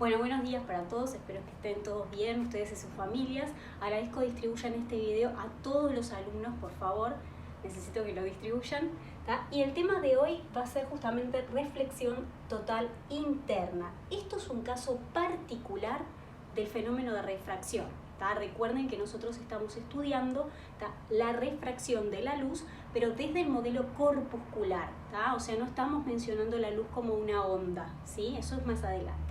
Bueno, buenos días para todos, espero que estén todos bien, ustedes y sus familias. Agradezco distribuyan este video a todos los alumnos, por favor, necesito que lo distribuyan. ¿Tá? Y el tema de hoy va a ser justamente reflexión total interna. Esto es un caso particular del fenómeno de refracción. ¿Tá? Recuerden que nosotros estamos estudiando ¿tá? la refracción de la luz, pero desde el modelo corpuscular. ¿Tá? O sea, no estamos mencionando la luz como una onda, ¿sí? Eso es más adelante.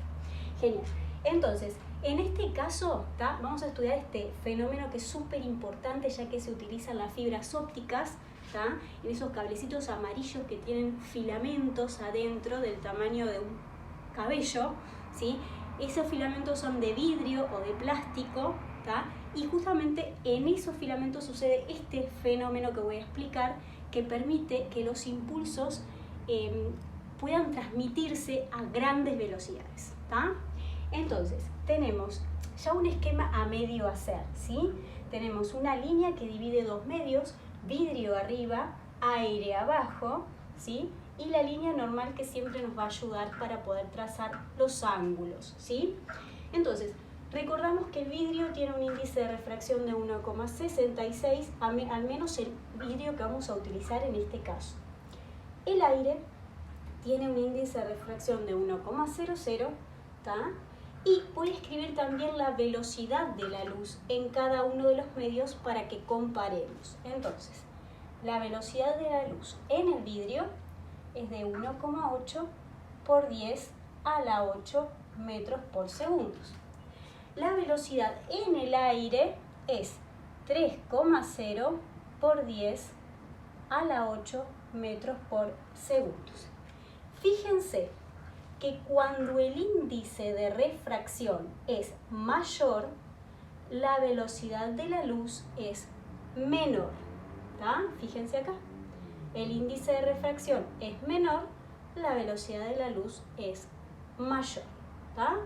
Genial. Entonces, en este caso, ¿tá? Vamos a estudiar este fenómeno que es súper importante ya que se utilizan las fibras ópticas, ¿tá? En esos cablecitos amarillos que tienen filamentos adentro del tamaño de un cabello, ¿sí? Esos filamentos son de vidrio o de plástico, ¿tá? Y justamente en esos filamentos sucede este fenómeno que voy a explicar que permite que los impulsos puedan transmitirse a grandes velocidades, ¿tá? Entonces, tenemos ya un esquema a medio hacer, ¿sí? Tenemos una línea que divide dos medios, vidrio arriba, aire abajo, ¿sí? Y la línea normal que siempre nos va a ayudar para poder trazar los ángulos, ¿sí? Entonces, recordamos que el vidrio tiene un índice de refracción de 1,66, al menos el vidrio que vamos a utilizar en este caso. El aire tiene un índice de refracción de 1,00, ¿tá? Y voy a escribir también la velocidad de la luz en cada uno de los medios para que comparemos. Entonces, la velocidad de la luz en el vidrio es de 1,8 por 10 a la 8 metros por segundo. La velocidad en el aire es 3,0 por 10 a la 8 metros por segundo. Fíjense que cuando el índice de refracción es mayor, la velocidad de la luz es menor. ¿Tá? Fíjense acá. El índice de refracción es menor, la velocidad de la luz es mayor. ¿Tá?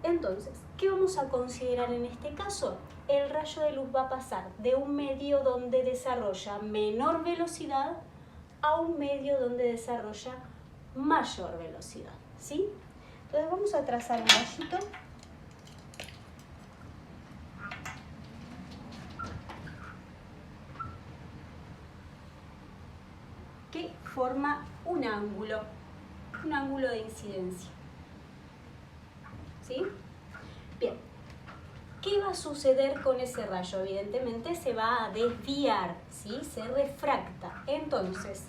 Entonces, ¿qué vamos a considerar en este caso? El rayo de luz va a pasar de un medio donde desarrolla menor velocidad a un medio donde desarrolla mayor velocidad, ¿sí? Entonces vamos a trazar un rayito. Que forma un ángulo de incidencia, ¿sí? Bien, ¿qué va a suceder con ese rayo? Evidentemente se va a desviar, ¿sí? Se refracta. Entonces,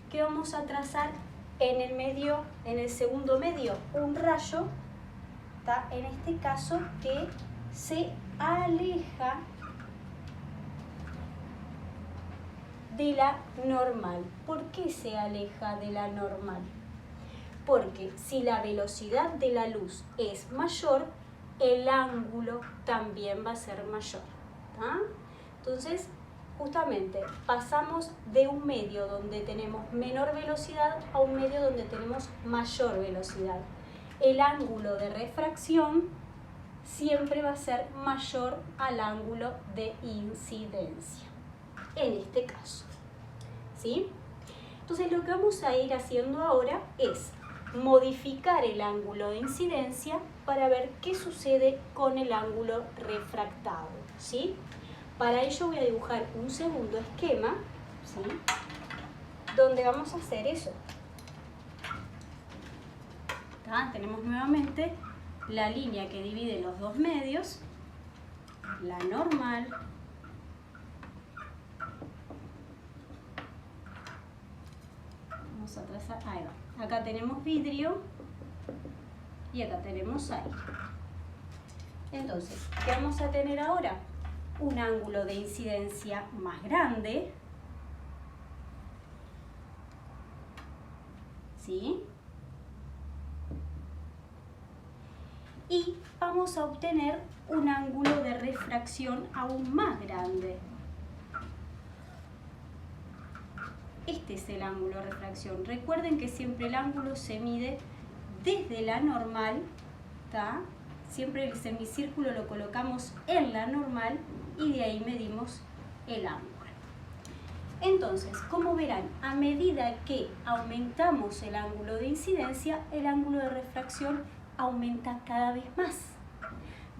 ¿qué vamos a trazar en el medio, en el segundo medio? Un rayo, ¿tá? En este caso que se aleja de la normal. ¿Por qué se aleja de la normal? Porque si la velocidad de la luz es mayor, el ángulo también va a ser mayor, ¿tá? Entonces, justamente pasamos de un medio donde tenemos menor velocidad a un medio donde tenemos mayor velocidad. El ángulo de refracción siempre va a ser mayor al ángulo de incidencia, en este caso, ¿sí? Entonces lo que vamos a ir haciendo ahora es modificar el ángulo de incidencia para ver qué sucede con el ángulo refractado, ¿sí? Para ello voy a dibujar un segundo esquema, ¿sí? Donde vamos a hacer eso. ¿Tá? Tenemos nuevamente la línea que divide los dos medios, la normal, vamos a trazar, ahí va. Acá tenemos vidrio y acá tenemos aire. Entonces, ¿qué vamos a tener ahora? Un ángulo de incidencia más grande, ¿sí? Y vamos a obtener un ángulo de refracción aún más grande. Este es el ángulo de refracción. Recuerden que siempre el ángulo se mide desde la normal, ¿tá? Siempre el semicírculo lo colocamos en la normal y de ahí medimos el ángulo. Entonces, como verán, a medida que aumentamos el ángulo de incidencia, el ángulo de refracción aumenta cada vez más.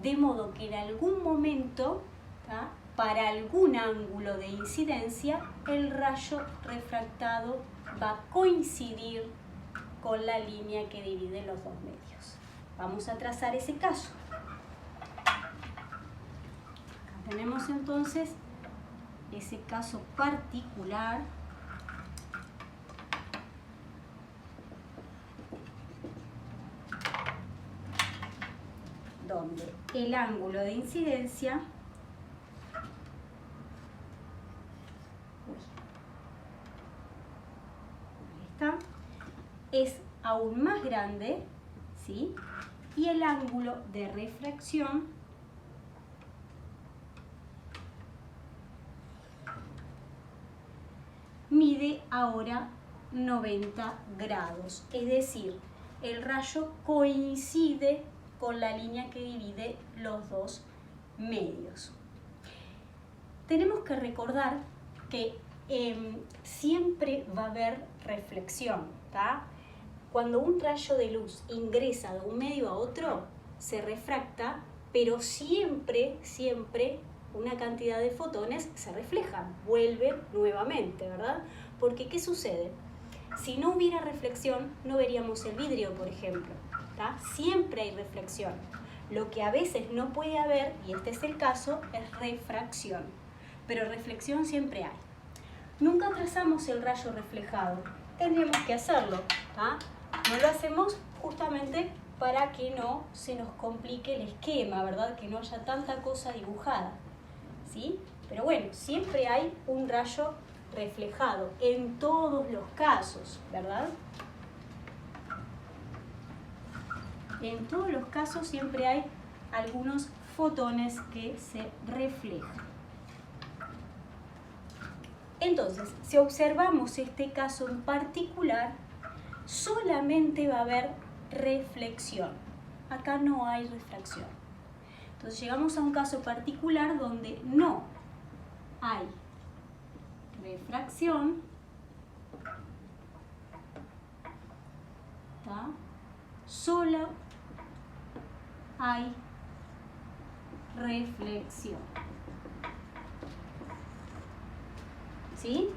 De modo que en algún momento, ¿tá?, para algún ángulo de incidencia, el rayo refractado va a coincidir con la línea que divide los dos medios. Vamos a trazar ese caso. Acá tenemos entonces ese caso particular donde el ángulo de incidencia es aún más grande, ¿sí?, y el ángulo de refracción mide ahora 90 grados, es decir, el rayo coincide con la línea que divide los dos medios. Tenemos que recordar que siempre va a haber reflexión, ¿tá? Cuando un rayo de luz ingresa de un medio a otro, se refracta, pero siempre una cantidad de fotones se reflejan, vuelven nuevamente, ¿verdad? Porque, ¿qué sucede? Si no hubiera reflexión, no veríamos el vidrio, por ejemplo, ¿tá? Siempre hay reflexión. Lo que a veces no puede haber, y este es el caso, es refracción. Pero reflexión siempre hay. Nunca trazamos el rayo reflejado. Tendríamos que hacerlo, ¿tá? No lo hacemos justamente para que no se nos complique el esquema, ¿verdad? Que no haya tanta cosa dibujada, ¿sí? Pero bueno, siempre hay un rayo reflejado en todos los casos, ¿verdad? En todos los casos siempre hay algunos fotones que se reflejan. Entonces, si observamos este caso en particular, solamente va a haber reflexión. Acá no hay refracción. Entonces llegamos a un caso particular donde no hay refracción, ¿tá?, solo hay reflexión. ¿Sí?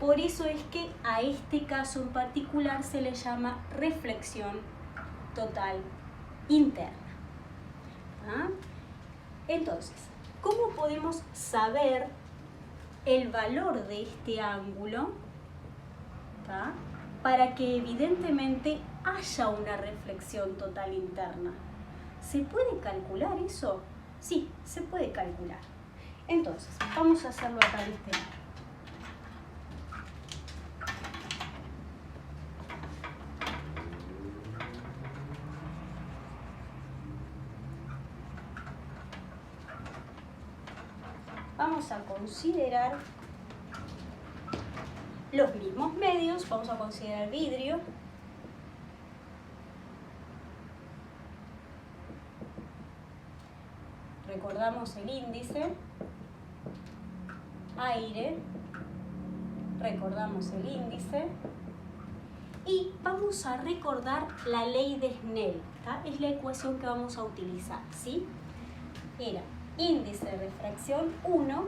Por eso es que a este caso en particular se le llama reflexión total interna. ¿Ah? Entonces, ¿cómo podemos saber el valor de este ángulo? ¿Tá? Para que evidentemente haya una reflexión total interna. ¿Se puede calcular eso? Sí, se puede calcular. Entonces, vamos a hacerlo acá en este lado. Vamos a considerar los mismos medios, vamos a considerar vidrio, recordamos el índice, aire, recordamos el índice, y vamos a recordar la ley de Snell, ¿tá? Es la ecuación que vamos a utilizar, ¿sí? Era índice de refracción 1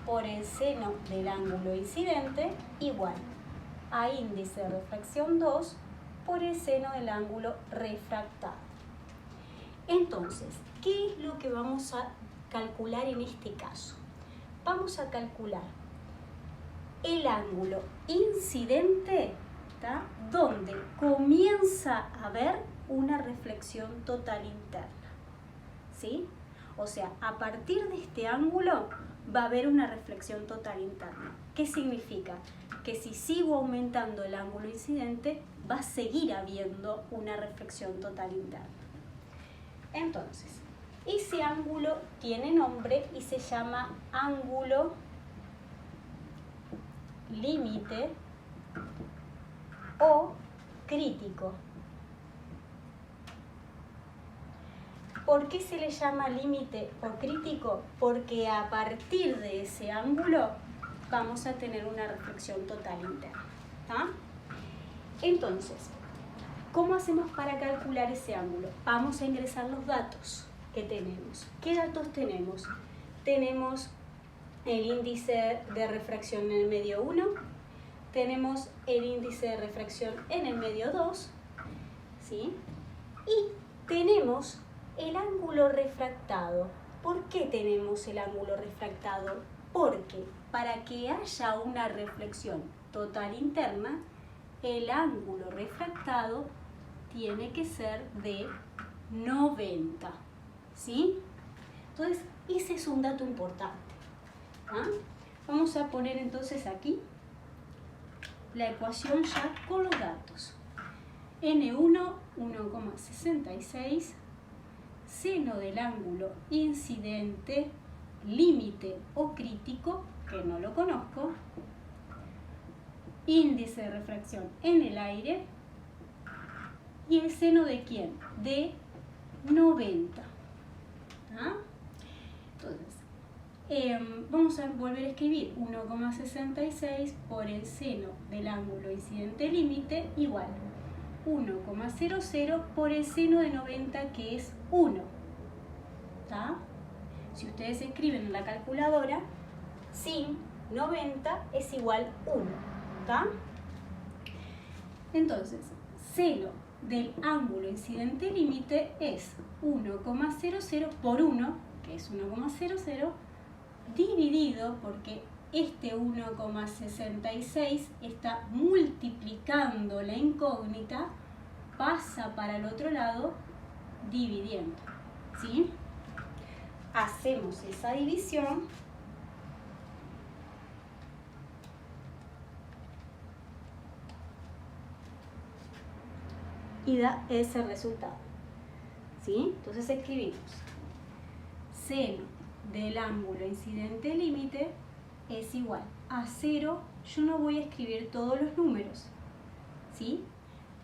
por el seno del ángulo incidente igual a índice de refracción 2 por el seno del ángulo refractado. Entonces, ¿qué es lo que vamos a calcular en este caso? Vamos a calcular el ángulo incidente, ¿tá?, donde comienza a haber una reflexión total interna, ¿sí? O sea, a partir de este ángulo va a haber una reflexión total interna. ¿Qué significa? Que si sigo aumentando el ángulo incidente, va a seguir habiendo una reflexión total interna. Entonces, ese ángulo tiene nombre y se llama ángulo límite o crítico. ¿Por qué se le llama límite o crítico? Porque a partir de ese ángulo vamos a tener una reflexión total interna, ¿tá? Entonces, ¿Cómo hacemos para calcular ese ángulo? Vamos a ingresar los datos que tenemos. ¿Qué datos tenemos? Tenemos el índice de refracción en el medio 1, tenemos el índice de refracción en el medio 2, ¿sí? Y tenemos el ángulo refractado. ¿Por qué tenemos el ángulo refractado? Porque para que haya una reflexión total interna, el ángulo refractado tiene que ser de 90, ¿sí? Entonces, ese es un dato importante. ¿Ah? Vamos a poner entonces aquí la ecuación ya con los datos. N1, 1,66, seno del ángulo incidente, límite o crítico, que no lo conozco, índice de refracción en el aire, y el seno de ¿quién? De 90. ¿Ah? Entonces, vamos a volver a escribir 1,66 por el seno del ángulo incidente límite igual 1,00 por el seno de 90, que es 1. ¿Tá? Si ustedes escriben en la calculadora, sin 90 es igual 1. ¿Tá? Entonces, seno del ángulo incidente límite es 1,00 por 1, que es 1,00, dividido, porque este 1,66 está multiplicando la incógnita, pasa para el otro lado dividiendo, ¿sí? Hacemos esa división y da ese resultado, ¿sí? Entonces escribimos seno del ángulo incidente límite es igual a 0. Yo no voy a escribir todos los números, ¿sí?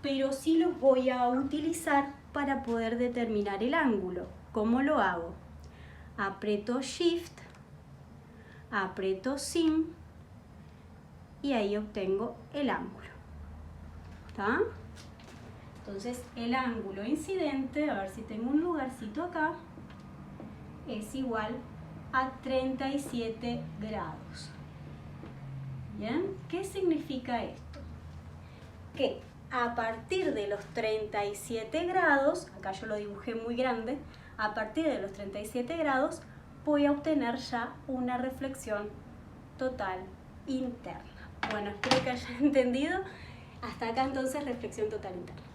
Pero sí los voy a utilizar para poder determinar el ángulo. ¿Cómo lo hago? Aprieto Shift, aprieto Sim y ahí obtengo el ángulo. ¿Tá? Entonces el ángulo incidente, a ver si tengo un lugarcito acá, es igual a 37 grados. ¿Bien? ¿Qué significa esto? Que a partir de los 37 grados, acá yo lo dibujé muy grande, a partir de los 37 grados voy a obtener ya una reflexión total interna. Bueno, espero que hayan entendido. Hasta acá entonces reflexión total interna.